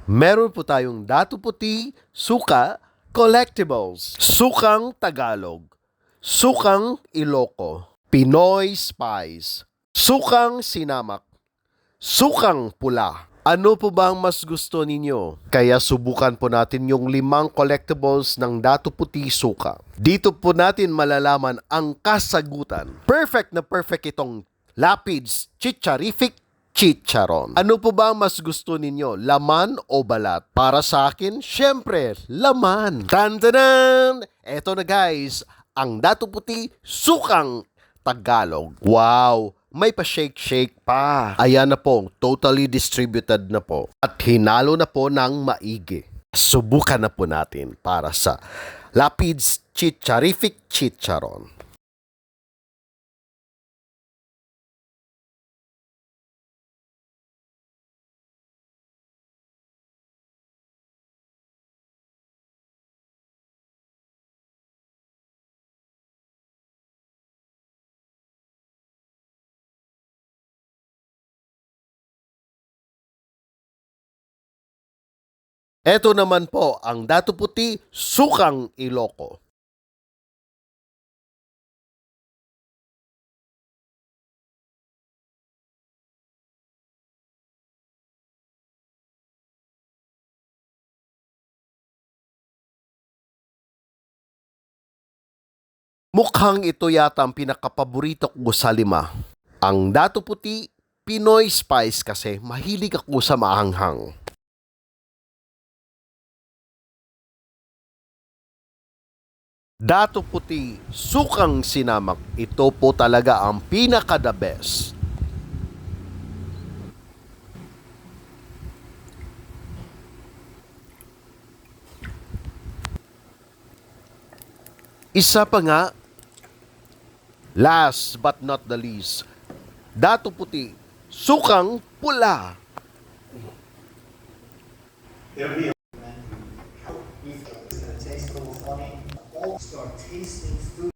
Meron po tayong Dato Puti, Suka, Collectibles, Sukang Tagalog, Sukang Iloco, Pinoy Spice, Sukang Sinamak, Sukang Pula. Ano po ba ang mas gusto ninyo? Kaya subukan po natin yung 5 collectibles ng Dato Puti Suka. Dito po natin malalaman ang kasagutan. Perfect na perfect itong Lapids Chicharific Chicharon. Ano po ba ang mas gusto ninyo? Laman o balat? Para sa akin, syempre, laman. Tantanan! Eto na guys, ang Dato Puti Sukang Tagalog. Wow! May pa-shake-shake pa. Ayan na po, totally distributed na po. At hinalo na po ng maigi. Subukan na po natin para sa Lapids Chicharific Chicharon. Ito naman po ang Dato Puti Sukang Iloco. Mukhang ito yata ang pinakapaborito ko sa 5. Ang Dato Puti Pinoy Spice kasi mahilig ako sa maanghang. Dato Puti Sukang Sinamak. Ito po talaga ang pinaka-the best. Isa pa nga, last but not the least, Dato Puti Sukang Pula. It's gonna taste a little funny. Start tasting food.